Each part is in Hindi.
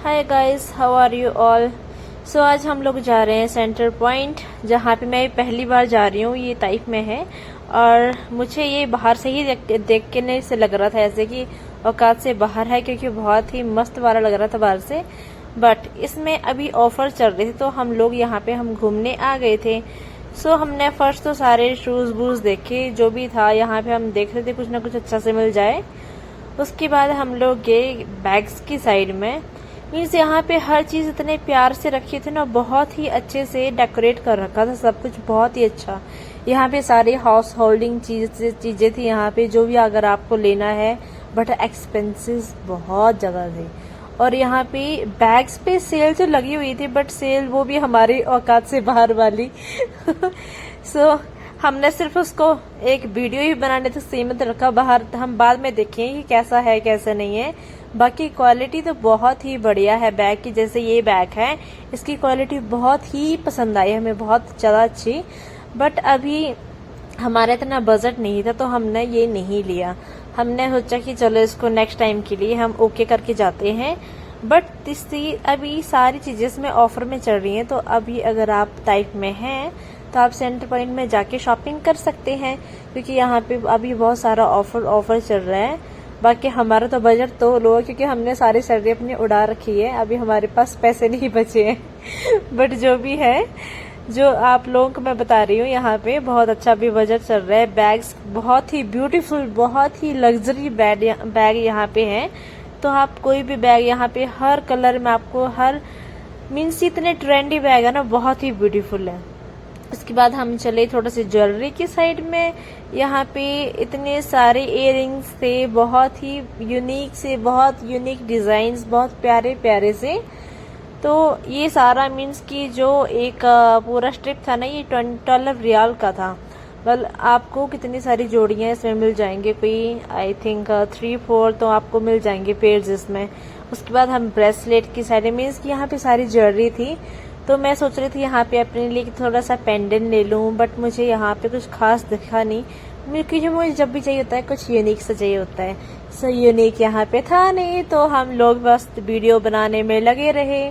Hi guys, how are you all. So आज हम लोग जा रहे हैं सेंटर पॉइंट, जहाँ पे मैं पहली बार जा रही हूँ। ये ताइफ में है और मुझे ये बाहर से ही देखने से लग रहा था ऐसे कि औकात से बाहर है, क्योंकि बहुत ही मस्त वाला लग रहा था बाहर से। बट इसमें अभी ऑफर चल रहे थे तो हम लोग यहाँ पे हम घूमने आ गए थे। सो हमने फर्स्ट तो सारे शूज वूज देखे, जो भी था यहाँ पे हम देख रहे थे कुछ ना कुछ अच्छा से मिल जाए। उसके बाद हम लोग गए बैग्स की साइड में। मीन्स यहाँ पे हर चीज इतने प्यार से रखी थी ना, बहुत ही अच्छे से डेकोरेट कर रखा था सब कुछ, बहुत ही अच्छा। यहाँ पे सारी हाउस होल्डिंग चीजें थी यहाँ पे, जो भी अगर आपको लेना है, बट एक्सपेंसिव बहुत ज्यादा थे। और यहाँ पे बैग्स पे सेल तो लगी हुई थी, बट सेल वो भी हमारी औकात से बाहर वाली। सो हमने सिर्फ उसको एक वीडियो ही बनाने तक सीमित रखा, बाहर हम बाद में देखेंगे कि कैसा है कैसा नहीं है। बाकी क्वालिटी तो बहुत ही बढ़िया है बैग की। जैसे ये बैग है, इसकी क्वालिटी बहुत ही पसंद आई हमें, बहुत ज्यादा अच्छी। बट अभी हमारा इतना बजट नहीं था तो हमने ये नहीं लिया। हमने सोचा कि चलो इसको नेक्स्ट टाइम के लिए हम ओके करके जाते हैं। बट अभी सारी चीजें इसमें ऑफर में चल रही हैं, तो अभी अगर आप ताइफ में हैं तो आप सेंटर पॉइंट में जाके शॉपिंग कर सकते हैं, क्योंकि यहाँ पे अभी बहुत सारा ऑफर चल रहा है। बाकी हमारा तो बजट तो लो है, क्योंकि हमने सारी सैलरी अपनी उड़ा रखी है, अभी हमारे पास पैसे नहीं बचे हैं। बट जो भी है, जो आप लोगों को मैं बता रही हूँ, यहाँ पे बहुत अच्छा भी बजट चल रहा है। बैग्स बहुत ही ब्यूटीफुल, बहुत ही लग्जरी बैग यहाँ पे है। तो आप कोई भी बैग यहाँ पे हर कलर में आपको, हर मीन्स इतने ट्रेंडी बैग है ना, बहुत ही ब्यूटीफुल है। उसके बाद हम चले थोड़ा सी ज्वेलरी की साइड में। यहाँ पे इतने सारे इयररिंग्स थे, बहुत ही बहुत यूनिक डिजाइन्स, बहुत प्यारे प्यारे से। तो ये सारा मीन्स की जो एक पूरा स्ट्रिप था ना, ये 12 रियाल का था। वेल आपको कितनी सारी जोड़ियां इसमें मिल जाएंगे, कोई आई थिंक 3-4 तो आपको मिल जाएंगे पेयर्स इसमें। उसके बाद हम ब्रेसलेट की साइड, मीन्स की यहाँ पे सारी ज्वेलरी थी। तो मैं सोच रही थी यहाँ पे अपने लिए थोड़ा सा पेंडेंट ले लूं, बट मुझे यहाँ पे कुछ खास दिखा नहीं, क्योंकि मुझे जब भी चाहिए होता है कुछ यूनिक सा चाहिए होता है। सो यूनिक यहाँ पे था नहीं, तो हम लोग बस वीडियो बनाने में लगे रहे।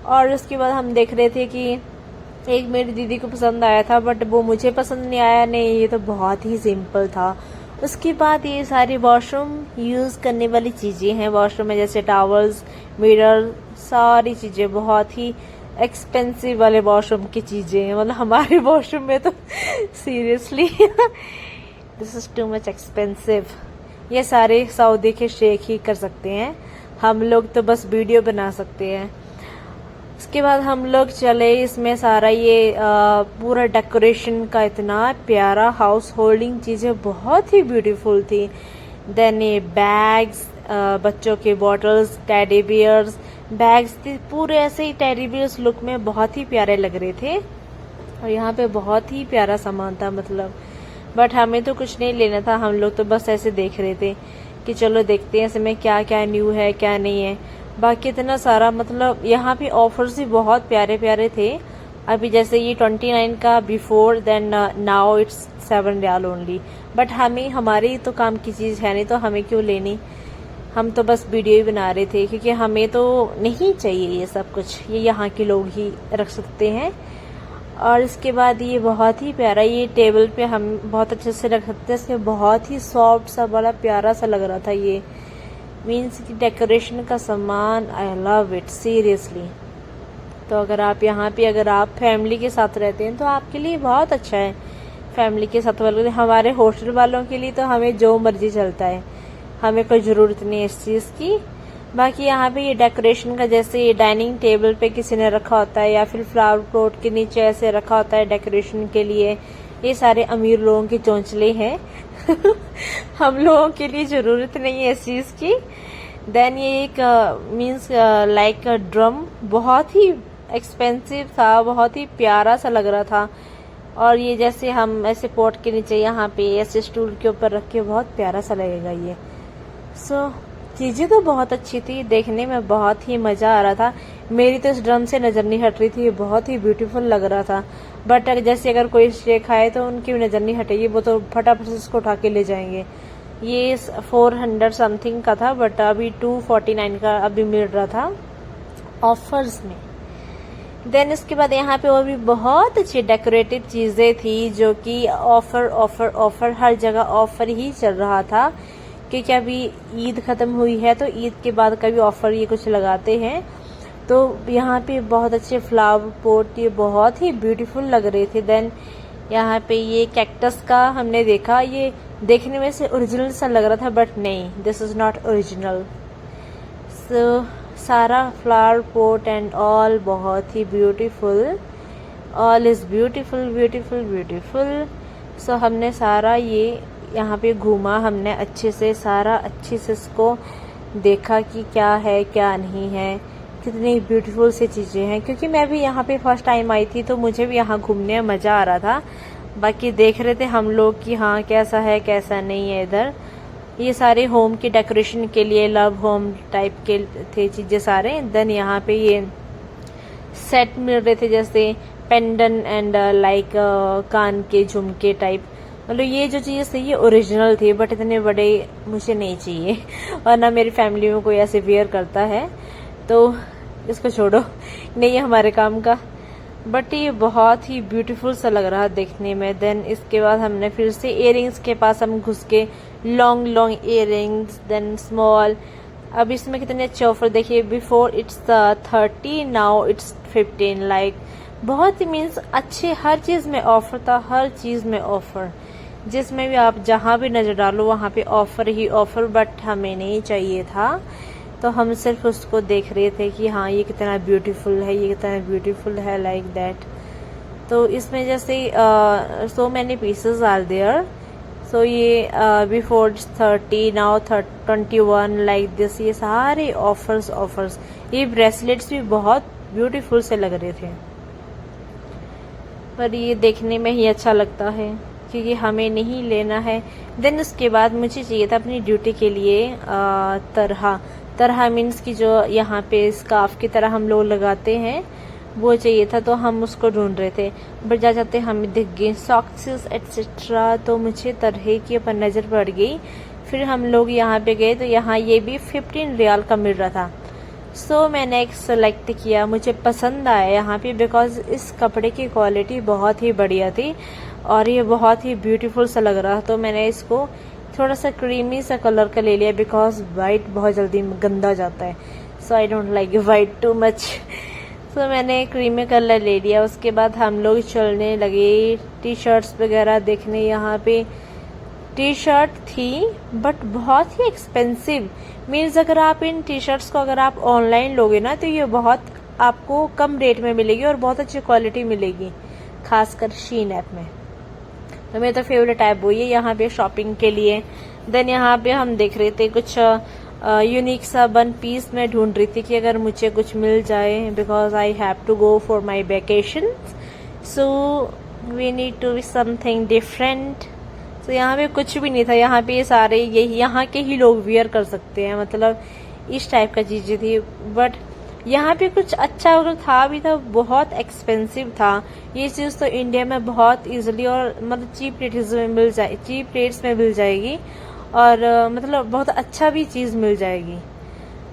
और उसके बाद हम देख रहे थे कि एक मेरी दीदी को पसंद आया था, बट वो मुझे पसंद नहीं आया। नहीं, ये तो बहुत ही सिंपल था। उसके बाद ये सारी वॉशरूम यूज करने वाली चीजें हैं वॉशरूम में, जैसे टॉवल्स, मिरर, सारी चीजें बहुत ही एक्सपेंसिव वाले वॉशरूम की चीजें हैं। मतलब हमारे वॉशरूम में तो seriously this is too much expensive. ये सारे सऊदी के शेख ही कर सकते हैं, हम लोग तो बस वीडियो बना सकते हैं। उसके बाद हम लोग चले, इसमें सारा ये पूरा डेकोरेशन का इतना प्यारा हाउस होल्डिंग चीजें बहुत ही ब्यूटीफुल थी। देन ये बैग्स, बच्चों के बॉटल्स, टेडी बियर्स, बैग्स थी पूरे ऐसे ही टेडी बियर्स लुक में, बहुत ही प्यारे लग रहे थे। और यहाँ पे बहुत ही प्यारा सामान था मतलब। बट हमें तो कुछ नहीं लेना था, हम लोग तो बस ऐसे देख रहे थे कि चलो देखते हैं इसमें क्या क्या न्यू है क्या नहीं है। बाकी इतना सारा मतलब यहाँ पे ऑफर्स भी बहुत प्यारे प्यारे थे। अभी जैसे ये 29 का before, then now it's 7 riyal only. But हमें, हमारी तो काम की चीज है नहीं, तो हमें क्यों लेनी, हम तो बस वीडियो ही बना रहे थे, क्योंकि हमें तो नहीं चाहिए ये सब कुछ, ये यहाँ के लोग ही रख सकते हैं। और इसके बाद ये बहुत ही प्यारा, ये टेबल पे हम बहुत अच्छे से रख सकते हैं। इसमें बहुत ही सॉफ्ट सा, बड़ा प्यारा सा लग रहा था ये, मीन्स की डेकोरेशन का सामान। I love it seriously. तो अगर आप यहाँ पे, अगर आप फैमिली के साथ रहते हैं तो आपके लिए बहुत अच्छा है। फैमिली के साथ वाले, हमारे हॉस्टल वालों के लिए तो हमें जो मर्जी चलता है, हमें कोई जरूरत नहीं है इस चीज की। बाकी यहाँ पे ये डेकोरेशन का, जैसे ये डाइनिंग टेबल पे किसी ने रखा होता है, या फिर फ्लावर पॉट के नीचे ऐसे रखा होता है डेकोरेशन के लिए, ये सारे अमीर लोगों के चौंचले हैं। हम लोगों के लिए जरूरत नहीं है इस चीज की। देन ये एक मीन्स लाइक ड्रम, बहुत ही एक्सपेंसिव था, बहुत ही प्यारा सा लग रहा था। और ये जैसे हम ऐसे पॉट के नीचे यहाँ पे ऐसे स्टूल के ऊपर रख के, बहुत प्यारा सा लगेगा ये। सो चीजें तो बहुत अच्छी थी, देखने में बहुत ही मजा आ रहा था। मेरी तो इस ड्रम से नजर नहीं हट रही थी, बहुत ही ब्यूटीफुल लग रहा था। बट जैसे अगर कोई शेख आए तो उनकी भी नजर नहीं हटेगी, वो तो फटाफट से इसको उठा के ले जाएंगे। ये 400 समथिंग का था, बट अभी 249 का अभी मिल रहा था। ऑफर्स में। देन उसके बाद यहाँ पे और भी बहुत अच्छी डेकोरेटिव चीज़ें थी जो कि ऑफर ऑफर ऑफर, हर जगह ऑफर ही चल रहा था, क्योंकि अभी ईद ख़त्म हुई है तो ईद के बाद का भी ऑफर ये कुछ लगाते हैं। तो यहाँ पे बहुत अच्छे फ्लावर पोट, ये बहुत ही ब्यूटीफुल लग रहे थे। देन यहाँ पे ये कैक्टस का हमने देखा, ये देखने में से ओरिजिनल सा लग रहा था बट नहीं, this is not original. So सारा फ्लावर पोट एंड ऑल बहुत ही beautiful, all is beautiful beautiful beautiful. So हमने सारा ये यहाँ पे घूमा, हमने अच्छे से सारा अच्छे से इसको देखा कि क्या है क्या नहीं है, कितनी ब्यूटीफुल सी चीज़ें हैं। क्योंकि मैं भी यहाँ पे फर्स्ट टाइम आई थी तो मुझे भी यहाँ घूमने में मज़ा आ रहा था। बाकी देख रहे थे हम लोग कि हाँ कैसा है कैसा नहीं है इधर। ये सारे होम की डेकोरेशन के लिए लव होम टाइप के थे चीज़ें सारे। देन यहाँ पे ये सेट मिल रहे थे जैसे पेंडन एंड लाइक कान के झुमके टाइप। मतलब ये जो चीज़ थी ये ओरिजिनल थी बट इतने बड़े मुझे नहीं चाहिए और ना मेरी फैमिली में कोई ऐसे वेयर करता है, तो इसको छोड़ो, नहीं है हमारे काम का। बट ये बहुत ही ब्यूटीफुल सा लग रहा देखने में। देन इसके बाद हमने फिर से इयररिंग्स के पास हम घुस के, long long earrings, then small. अब इसमें कितने अच्छे ऑफर देखिए, before it's 30 now it's 15, like बहुत ही मीन्स अच्छे, हर चीज़ में ऑफर था, हर चीज़ में ऑफर। जिसमें भी आप जहाँ भी नज़र डालो वहाँ पे ऑफर ही ऑफर। बट हमें नहीं चाहिए था तो हम सिर्फ उसको देख रहे थे कि हाँ ये कितना ब्यूटीफुल है, ये कितना ब्यूटीफुल है, लाइक दैट। तो इसमें जैसे so many pieces are there. So ये बिफोर 30 नाउ 21 लाइक दिस, ये सारे ऑफर्स ऑफर्स। ये ब्रेसलेट्स भी बहुत ब्यूटीफुल से लग रहे थे पर ये देखने में ही अच्छा लगता है क्योंकि हमें नहीं लेना है। देन उसके बाद मुझे चाहिए था अपनी ड्यूटी के लिए तरह मीन्स की जो यहाँ पे स्कार्फ की तरह हम लोग लगाते हैं वो चाहिए था, तो हम उसको ढूंढ रहे थे। बट जा जाते हमें दिख गए सॉक्स एट्सेट्रा, तो मुझे तरह की पर नज़र पड़ गई। फिर हम लोग यहाँ पे गए तो यहाँ ये भी 15 रियाल का मिल रहा था। सो मैंने एक सेलेक्ट किया, मुझे पसंद आया यहाँ पे बिकॉज इस कपड़े की क्वालिटी बहुत ही बढ़िया थी और ये बहुत ही ब्यूटीफुल सा लग रहा। तो मैंने इसको थोड़ा सा क्रीमी सा कलर का ले लिया बिकॉज वाइट बहुत जल्दी गंदा जाता है। So I don't like white too much. So मैंने क्रीमी कलर ले लिया। उसके बाद हम लोग चलने लगे टी शर्ट्स वगैरह देखने। यहाँ पे टी शर्ट थी बट बहुत ही एक्सपेंसिव, मीन्स अगर आप इन टी शर्ट्स को अगर आप ऑनलाइन लोगे ना तो ये बहुत आपको कम रेट में मिलेगी और बहुत अच्छी क्वालिटी मिलेगी, खासकर शीन ऐप में। तो मेरा तो फेवरेट ऐप वही है यहाँ पे शॉपिंग के लिए। देन यहाँ पे हम देख रहे थे कुछ यूनिक सा वन पीस में ढूंढ रही थी कि अगर मुझे कुछ मिल जाए because I have to go for my vacation, so we need to be something different. तो यहाँ पे कुछ भी नहीं था, यहाँ पे सारे यही यहाँ के ही लोग वियर कर सकते हैं, मतलब इस टाइप का चीज़ें थी। बट यहाँ पे कुछ अच्छा अगर था भी था, बहुत एक्सपेंसिव था। ये चीज़ तो इंडिया में बहुत इजीली और मतलब चीप रेट्स में मिल जाएगी और मतलब बहुत अच्छा भी चीज़ मिल जाएगी,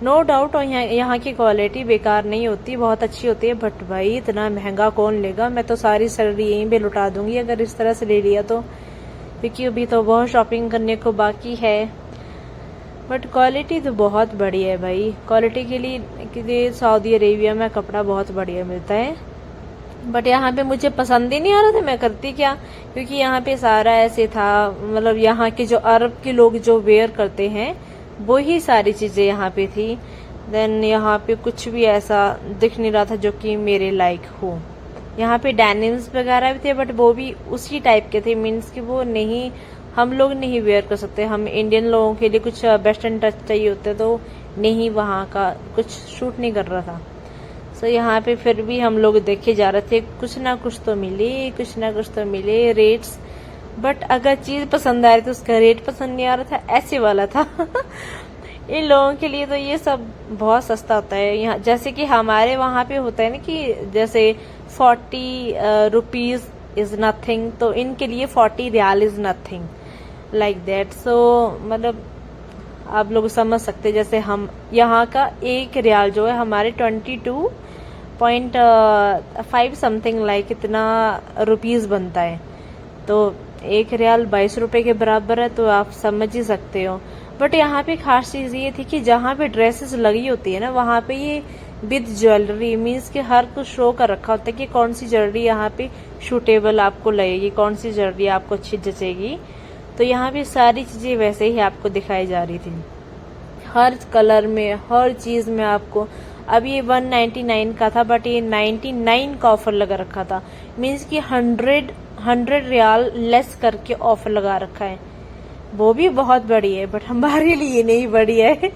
नो डाउट। और यहाँ की क्वालिटी बेकार नहीं होती, बहुत अच्छी होती है। बट भाई इतना महंगा कौन लेगा, मैं तो सारी सैलरी यहीं पे लुटा दूंगी अगर इस तरह से ले लिया तो, क्योंकि अभी तो बहुत शॉपिंग करने को बाकी है। बट क्वालिटी तो बहुत बढ़िया है भाई, क्वालिटी के लिए सऊदी अरेबिया में कपड़ा बहुत बढ़िया मिलता है। बट यहाँ पे मुझे पसंद ही नहीं आ रहा था, मैं करती क्या, क्योंकि यहाँ पे सारा ऐसे था, मतलब यहाँ के जो अरब के लोग जो वेयर करते हैं वो ही सारी चीज़ें यहाँ पे थी। देन यहाँ पे कुछ भी ऐसा दिख नहीं रहा था जो कि मेरे लायक हो। यहाँ पे डेनिम्स वगैरह भी थे बट वो भी उसी टाइप के थे, मीन्स कि वो नहीं, हम लोग नहीं वेयर कर सकते। हम इंडियन लोगों के लिए कुछ वेस्टर्न टच चाहिए होते तो नहीं, वहाँ का कुछ शूट नहीं कर रहा था। सो यहाँ पे फिर भी हम लोग देखे जा रहे थे, कुछ ना कुछ तो मिले, कुछ ना कुछ तो मिले। रेट्स, बट अगर चीज़ पसंद आ रही तो उसका रेट पसंद नहीं आ रहा था, ऐसे वाला था। इन लोगों के लिए तो ये सब बहुत सस्ता होता है यहाँ, जैसे कि हमारे वहाँ पे होता है ना कि जैसे 40 रुपीज़ इज़ नथिंग, तो इनके लिए 40 riyal is nothing, like that. So मतलब आप लोग समझ सकते हैं। जैसे हम यहाँ का 1 रियाल जो है हमारे 22.5 समथिंग लाइक इतना रुपीस बनता है। तो 1 रियाल 22 रुपए के बराबर है, तो आप समझ ही सकते हो। बट यहाँ पे खास चीज ये थी कि जहाँ पे ड्रेसेस लगी होती है ना, वहाँ पे ये विद ज्वेलरी मीन्स कि हर कुछ शो कर रखा होता है कि कौन सी ज्वेलरी यहाँ पे सूटेबल आपको लगेगी, कौन सी ज्वेलरी आपको अच्छी जचेगी। तो यहाँ पे सारी चीजें वैसे ही आपको दिखाई जा रही थी, हर कलर में, हर चीज में आपको। अब ये 199 का था, बट ये 99 का ऑफर लगा रखा था। मीन्स कि 100 रियाल लेस करके ऑफर लगा रखा है। वो भी बहुत बड़ी है, बट हमारे लिए नहीं बड़ी है।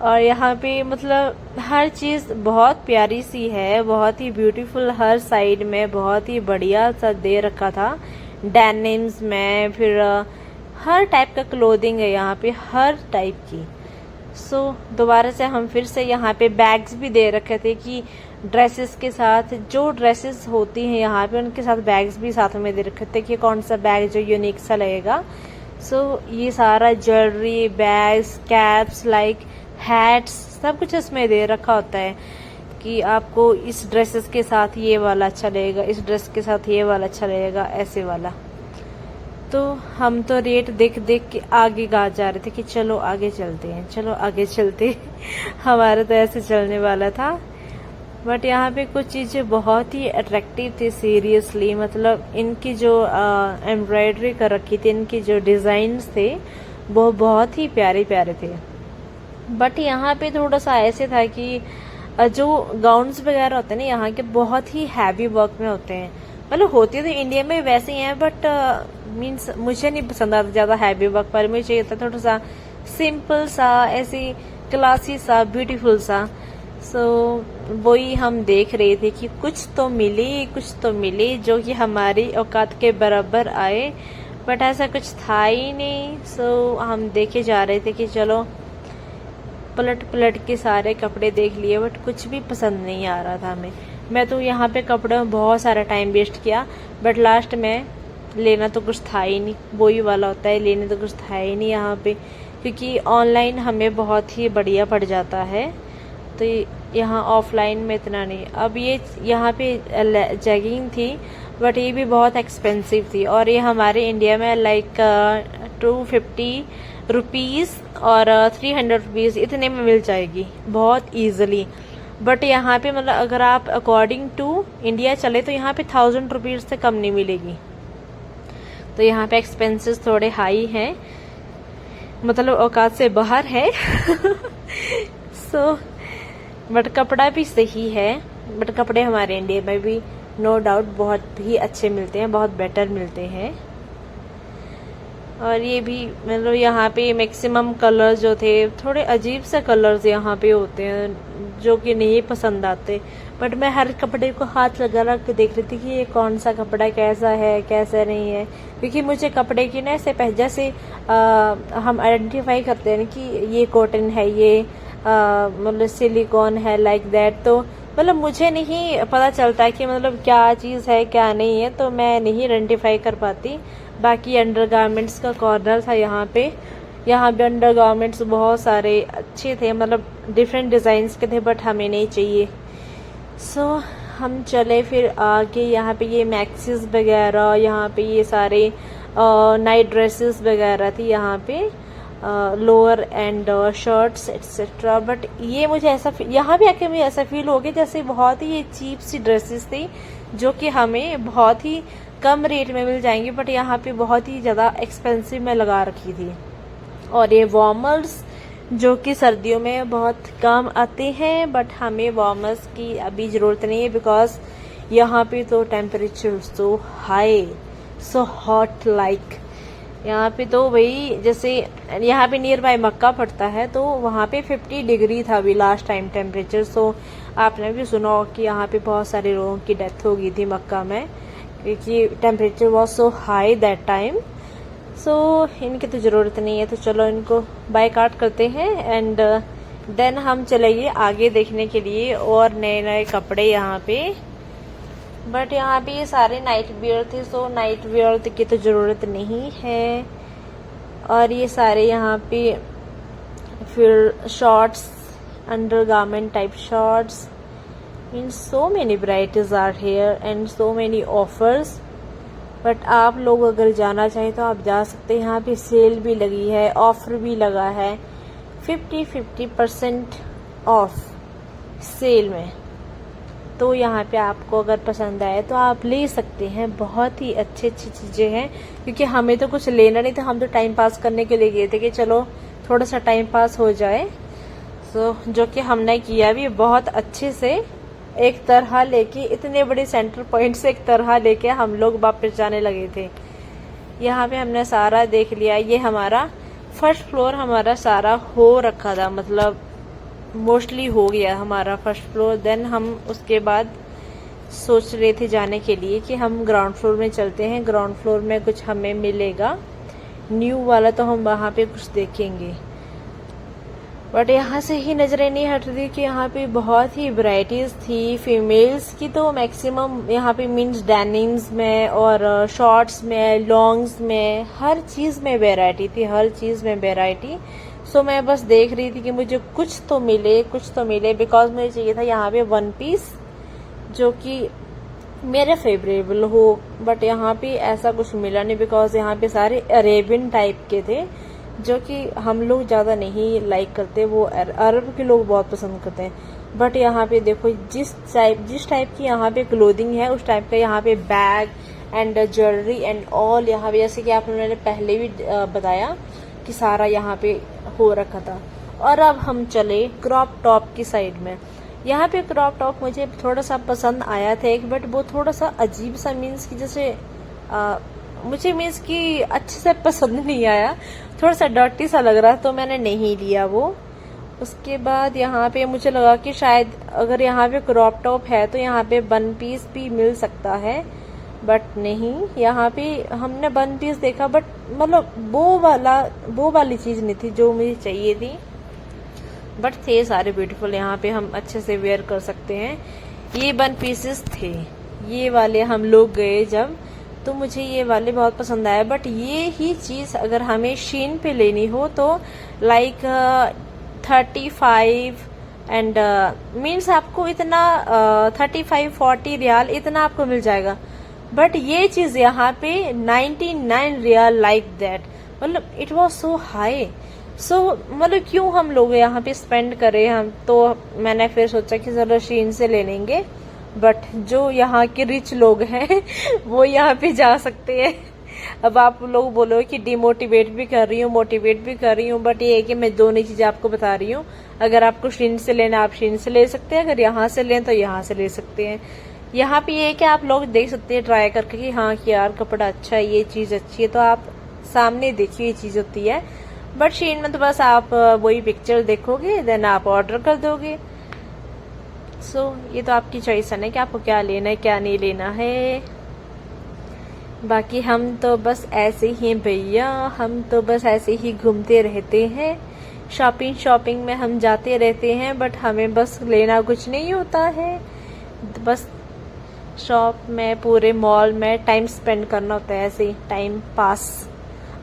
और यहाँ पे मतलब हर चीज बहुत प्यारी सी है, बहुत ही ब्यूटीफुल, हर साइड में बहुत ही बढ़िया सा दे रखा था। डेनिम्स में फिर हर टाइप का क्लोथिंग है यहाँ पे, हर टाइप की। सो दोबारा से हम फिर से यहाँ पे बैग्स भी दे रखे थे कि ड्रेसेस के साथ, जो ड्रेसेस होती हैं यहाँ पे उनके साथ बैग्स भी साथ में दे रखे थे कि कौन सा बैग जो यूनिक सा लगेगा। सो ये सारा jewellery, bags, caps, like hats, सब कुछ इसमें दे रखा होता है कि आपको इस ड्रेसेस के साथ ये वाला अच्छा लगेगा, इस ड्रेस के साथ ये वाला अच्छा लगेगा, ऐसे वाला। तो हम तो रेट देख देख के आगे जा रहे थे कि चलो आगे चलते हैं, चलो आगे चलते हैं। हमारा तो ऐसे चलने वाला था। बट यहाँ पे कुछ चीजें बहुत ही अट्रैक्टिव थी सीरियसली। मतलब इनकी जो एम्ब्रॉयडरी कर रखी थी, इनकी जो डिजाइन्स थे वो बहुत ही प्यारे प्यारे थे। बट यहाँ पे थोड़ा सा ऐसे था कि जो गाउन्स वगैरह होते हैं ना यहाँ के, बहुत ही हैवी वर्क में होते हैं। मतलब होते तो इंडिया में वैसे ही हैं, बट मीन्स मुझे नहीं पसंद आता ज्यादा हैवी वर्क पर। मुझे चाहिए था थोड़ा सा सिंपल सा, ऐसी क्लासी सा, ब्यूटीफुल सा। सो वही हम देख रहे थे कि कुछ तो मिले जो कि हमारी औकात के बराबर आए, बट ऐसा कुछ था ही नहीं। सो हम देखे जा रहे थे कि चलो पलट के सारे कपड़े देख लिए, बट कुछ भी पसंद नहीं आ रहा था हमें। मैं तो यहाँ पे कपड़ों में बहुत सारा टाइम वेस्ट किया, बट लास्ट में लेना तो कुछ था ही नहीं। वही वाला होता है, लेने तो कुछ था ही नहीं यहाँ पे, क्योंकि ऑनलाइन हमें बहुत ही बढ़िया पड़ जाता है। तो यहाँ ऑफलाइन में इतना नहीं। अब ये यहाँ पे जैगिंग थी, बट ये भी बहुत एक्सपेंसिव थी। और ये हमारे इंडिया में लाइक 250 रुपीज़ और 300 रुपीज़ इतने में मिल जाएगी बहुत ईजिली। बट यहाँ पे मतलब अगर आप अकॉर्डिंग टू इंडिया चले तो यहाँ पे 1000 रुपीज़ से कम नहीं मिलेगी। तो यहाँ पे एक्सपेंसेस थोड़े हाई हैं, मतलब औकात से बाहर है। सो बट कपड़ा भी सही है। बट कपड़े हमारे इंडिया में भी नो डाउट बहुत ही अच्छे मिलते हैं, बहुत बेटर मिलते हैं। और ये भी मतलब यहाँ पे मैक्सिमम कलर जो थे, थोड़े अजीब से कलर्स यहाँ पे होते हैं जो कि नहीं पसंद आते। बट मैं हर कपड़े को हाथ लगा के देख रही थी कि ये कौन सा कपड़ा कैसा है कैसा नहीं है, क्योंकि मुझे कपड़े की ना ऐसे जैसे हम आइडेंटिफाई करते हैं ना कि ये कॉटन है, ये मतलब सिलिकॉन है, लाइक दैट। तो मतलब मुझे नहीं पता चलता कि मतलब क्या चीज़ है क्या नहीं है, तो मैं नहीं आइडेंटिफाई कर पाती। बाकी अंडरगारमेंट्स का कॉर्नर था यहाँ पे अंडरगारमेंट्स बहुत सारे अच्छे थे, मतलब डिफरेंट डिज़ाइंस के थे, बट हमें नहीं चाहिए। सो हम चले फिर आगे। यहाँ पे ये मैक्सीज वगैरह, यहाँ पे ये सारे नाइट ड्रेसेस वगैरह थी यहाँ पे, lower and shirts etcetera. But ये मुझे ऐसा यहाँ भी आके मुझे ऐसा फील हो गया जैसे बहुत ही चीप सी ड्रेसेस थी जो कि हमें बहुत ही कम रेट में मिल जाएंगी, बट यहाँ पे बहुत ही ज़्यादा एक्सपेंसिव में लगा रखी थी। और ये वार्मर्स जो कि सर्दियों में बहुत काम आते हैं, बट हमें वार्मर्स की अभी ज़रूरत नहीं है, बिकॉज यहाँ पे तो temperature so high, so hot like. यहाँ पे तो वही जैसे यहाँ पे नियर बाय मक्का पड़ता है, तो वहाँ पे 50 डिग्री था अभी लास्ट टाइम टेम्परेचर। सो आपने भी सुना हो कि यहाँ पे बहुत सारे लोगों की डेथ हो गई थी मक्का में, क्योंकि temperature was so high that time. So इनकी तो ज़रूरत नहीं है, तो चलो इनको बायकाट करते हैं एंड देन हम चलेंगे आगे देखने के लिए और नए नए कपड़े यहाँ पे। बट यहाँ पे ये सारे नाइट वियर थे, सो नाइट वियर की तो ज़रूरत नहीं है। और ये सारे यहाँ पे फिर shorts, under garment type shorts, means so many varieties are here and so many offers. But आप लोग अगर जाना चाहें तो आप जा सकते हैं। यहाँ पे सेल भी लगी है, ऑफर भी लगा है, 50% ऑफ सेल में। तो यहाँ पे आपको अगर पसंद आए तो आप ले सकते हैं। बहुत ही अच्छी अच्छी चीज़ें हैं, क्योंकि हमें तो कुछ लेना नहीं था, हम तो टाइम पास करने के लिए गए थे कि चलो थोड़ा सा टाइम पास हो जाए। सो जो कि हमने किया भी बहुत अच्छे से, एक तरह लेके, इतने बड़े सेंटर पॉइंट से एक तरह लेके हम लोग वापस जाने लगे थे। यहाँ पे हमने सारा देख लिया। ये हमारा फर्स्ट फ्लोर हमारा सारा हो रखा था, मतलब मोस्टली हो गया हमारा फर्स्ट फ्लोर। देन हम उसके बाद सोच रहे थे जाने के लिए कि हम ग्राउंड फ्लोर में चलते हैं, ग्राउंड फ्लोर में कुछ हमें मिलेगा न्यू वाला, तो हम वहाँ पे कुछ देखेंगे। बट यहाँ से ही नजरें नहीं हट रही कि यहाँ पे बहुत ही वैरायटीज थी। फीमेल्स की तो मैक्सिमम यहाँ पे मीन्स डेनिम्स में और शॉर्ट्स में, लॉन्ग्स में, हर चीज़ में वैरायटी थी, हर चीज़ में वैरायटी। सो मैं बस देख रही थी कि मुझे कुछ तो मिले, कुछ तो मिले, बिकॉज मुझे चाहिए था यहाँ पे वन पीस जो कि मेरे फेवरेबल हो। बट यहाँ पे ऐसा कुछ मिला नहीं, बिकॉज यहाँ पे सारे अरेबियन टाइप के थे जो कि हम लोग ज़्यादा नहीं लाइक करते, वो अरब के लोग बहुत पसंद करते हैं। बट यहाँ पे देखो जिस टाइप की यहाँ पे क्लोथिंग है, उस टाइप का यहाँ पे bag and jewellery and all, यहाँ पे जैसे कि आप लोगों ने पहले भी बताया कि सारा यहाँ पे हो रखा था। और अब हम चले क्रॉप टॉप की साइड में। यहाँ पे क्रॉप टॉप मुझे थोड़ा सा पसंद आया था एक, बट वो थोड़ा सा अजीब सा, मीन्स कि जैसे मुझे मीन्स कि अच्छे से पसंद नहीं आया, थोड़ा सा डर्टी सा लग रहा, तो मैंने नहीं लिया वो। उसके बाद यहाँ पे मुझे लगा कि शायद अगर यहाँ पे क्रॉप टॉप है तो यहाँ पे वन पीस भी मिल सकता है, बट नहीं, यहाँ पे हमने वन पीस देखा, बट मतलब वो वाली चीज़ नहीं थी जो मुझे चाहिए थी। बट थे सारे ब्यूटीफुल, यहाँ पे हम अच्छे से वेयर कर सकते हैं। ये वन पीसेस थे, ये वाले हम लोग गए जब, तो मुझे ये वाले बहुत पसंद आए। बट ये ही चीज़ अगर हमें शीन पे लेनी हो तो लाइक 35 एंड मीन्स आपको इतना 35-40 रियाल इतना आपको मिल जाएगा। बट ये चीज़ यहाँ पे 99 रियाल लाइक दैट, मतलब इट वॉज सो हाई। सो मतलब क्यों हम लोग यहाँ पे स्पेंड करें हम, तो मैंने फिर सोचा कि चलो शीन से ले लेंगे। बट जो यहाँ के रिच लोग हैं वो यहाँ पे जा सकते हैं। अब आप लोग बोलो कि डिमोटिवेट भी कर रही हूँ, मोटिवेट भी कर रही हूँ, बट ये है कि मैं दोनों चीज़ें आपको बता रही हूँ। अगर आपको शीन से लेना आप शीन से ले सकते हैं, अगर यहाँ से लें तो यहाँ से ले सकते हैं। यहाँ पे ये है कि आप लोग देख सकते हैं ट्राई करके कि हाँ कि यार कपड़ा अच्छा है, ये चीज़ अच्छी है, तो आप सामने देखिए ये चीज़ होती है। बट शीन में तो बस आप वही पिक्चर देखोगे देन आप ऑर्डर कर दोगे। सो ये तो आपकी चॉइस है ना कि आपको क्या लेना है क्या नहीं लेना है। बाकी हम तो बस ऐसे ही भैया, हम तो बस ऐसे ही घूमते रहते हैं, शॉपिंग में हम जाते रहते हैं, बट हमें बस लेना कुछ नहीं होता है, बस शॉप में पूरे मॉल में टाइम स्पेंड करना होता है, ऐसे ही टाइम पास।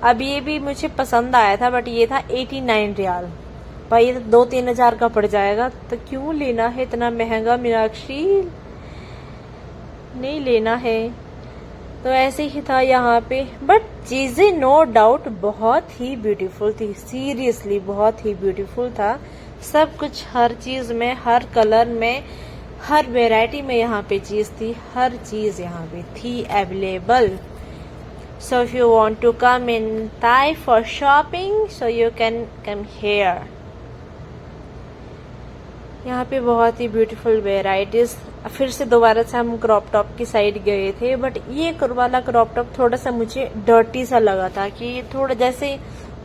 अब ये भी मुझे पसंद आया था, बट ये था 89 रियाल। भाई ये 2-3 हजार का पड़ जाएगा, तो क्यों लेना है इतना महंगा मीनाक्षी, नहीं लेना है। तो ऐसे ही था यहाँ पे, बट चीजें नो डाउट बहुत ही ब्यूटीफुल थी, सीरियसली बहुत ही ब्यूटीफुल था सब कुछ, हर चीज में, हर कलर में, हर वैरायटी में यहाँ पे चीज थी, हर चीज यहाँ पे थी available. So if you want to come in Thai for shopping, so you can come here. यहाँ पे बहुत ही ब्यूटीफुल वेराइटीज। फिर से दोबारा से हम क्रॉप टॉप की साइड गए थे, बट ये वाला क्रॉप टॉप थोड़ा सा मुझे डर्टी सा लगा था, कि थोड़ा जैसे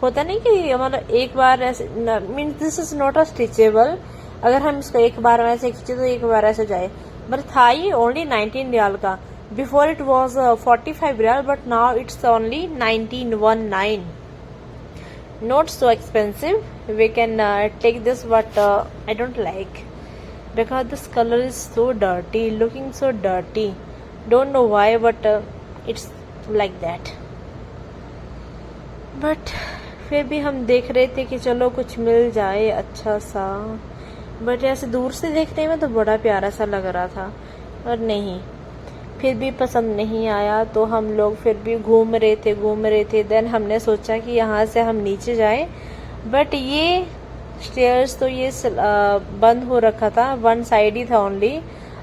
होता नहीं कि मतलब एक बार ऐसे, means this is not a stitchable, अगर हम इसको एक बार ऐसे खींचे तो एक बार ऐसे जाए। बट था ये ओनली 19 रियाल का, before it was 45 riyal, but now it's only 1919। Not so expensive. We can take this, but I don't like, because this color is so dirty, looking so dirty. Don't know why, but it's like that. But फिर भी हम देख रहे थे कि चलो कुछ मिल जाए अच्छा सा, बट ऐसे दूर से देखने में तो बड़ा प्यारा सा लग रहा था, और नहीं, फिर भी पसंद नहीं आया। तो हम लोग फिर भी घूम रहे थे। देन हमने सोचा कि यहाँ से हम नीचे जाएं, बट ये स्टेयर्स तो ये बंद हो रखा था, वन साइड ही था ओनली,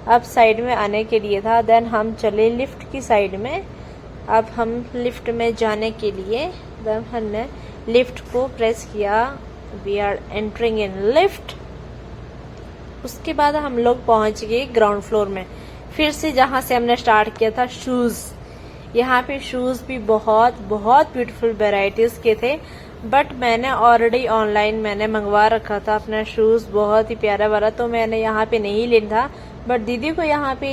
अब साइड में आने के लिए था। देन हम चले लिफ्ट की साइड में। अब हम लिफ्ट में जाने के लिए देन हमने लिफ्ट को प्रेस किया, we are entering in lift. उसके बाद हम लोग पहुंच गए ग्राउंड फ्लोर में, फिर से जहां से हमने स्टार्ट किया था। शूज, यहाँ पे शूज भी बहुत ब्यूटीफुल वेराइटीज के थे, बट मैंने ऑलरेडी ऑनलाइन मैंने मंगवा रखा था अपना शूज, बहुत ही प्यारा वाला, तो मैंने यहाँ पे नहीं लेना था। बट दीदी को यहाँ पे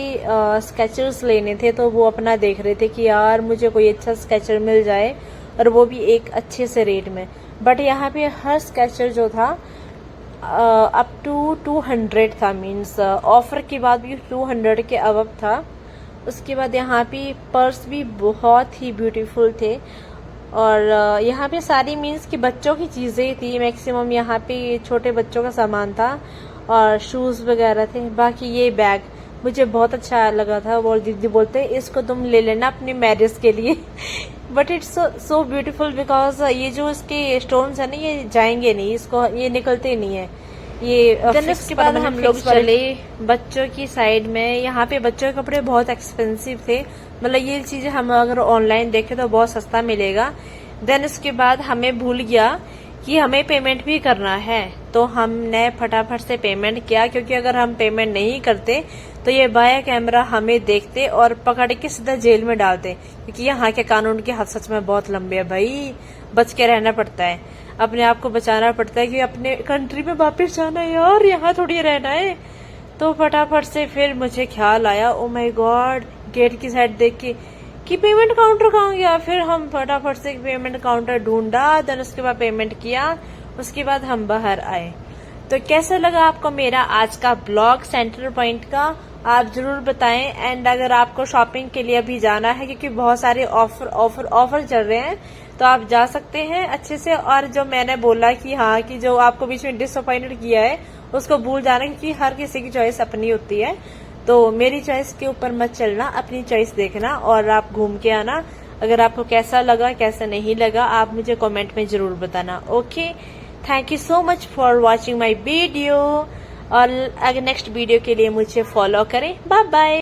स्केचर्स लेने थे, तो वो अपना देख रहे थे कि यार मुझे कोई अच्छा स्केचर मिल जाए, और वो भी एक अच्छे से रेट में। बट यहाँ पे हर स्केचर जो था अप टू 200 था, मीन्स ऑफर के बाद भी 200 के अबव था। उसके बाद यहाँ पे पर्स भी बहुत ही ब्यूटीफुल थे, और यहाँ पे सारी मीन्स कि बच्चों की चीज़ें थी मैक्सिमम, यहाँ पे छोटे बच्चों का सामान था और शूज़ वगैरह थे। बाकी ये बैग मुझे बहुत अच्छा लगा था, वो दीदी बोलते इसको तुम ले लेना अपनी मैरिज के लिए but it's so beautiful because ये जो इसके स्टोन्स है ना, ये जाएंगे नहीं, इसको ये निकलते नहीं है ये। उसके बाद हम लोग चले बच्चों की साइड में। यहाँ पे बच्चों के कपड़े बहुत एक्सपेंसिव थे, मतलब ये चीजें हम अगर ऑनलाइन देखें तो बहुत सस्ता मिलेगा। देन उसके बाद हमें भूल गया कि हमें पेमेंट भी करना है, तो हमने फटाफट से पेमेंट किया, क्योंकि अगर हम पेमेंट नहीं करते तो ये बाया कैमरा हमें देखते और पकड़ के सीधा जेल में डालते, क्योंकि यहाँ के कानून के हाथ सच में बहुत लंबे है भाई, बच के रहना पड़ता है, अपने आप को बचाना पड़ता है कि अपने कंट्री में वापस जाना है यार, यहाँ थोड़ी रहना है। तो फटाफट से फिर मुझे ख्याल आया, ओ माय गॉड, गेट की साइड देख के कि पेमेंट काउंटर कहाँ गया। फिर हम फटाफट से पेमेंट काउंटर ढूंढा, देन उसके बाद पेमेंट किया, उसके बाद हम बाहर आए। तो कैसा लगा आपको मेरा आज का ब्लॉग सेंटर पॉइंट का, आप जरूर बताएं। एंड अगर आपको शॉपिंग के लिए भी जाना है, क्योंकि बहुत सारे ऑफर चल रहे हैं, तो आप जा सकते हैं अच्छे से। और जो मैंने बोला कि हाँ, कि जो आपको बीच में डिसअपॉइंटेड किया है उसको भूल जाना, क्योंकि हर किसी की चॉइस अपनी होती है, तो मेरी चॉइस के ऊपर मत चलना, अपनी चॉइस देखना और आप घूम के आना। अगर आपको कैसा लगा कैसा नहीं लगा आप मुझे कमेंट में जरूर बताना। Okay, thank you so much for watching my video, और अगर नेक्स्ट वीडियो के लिए मुझे फॉलो करें। Bye bye.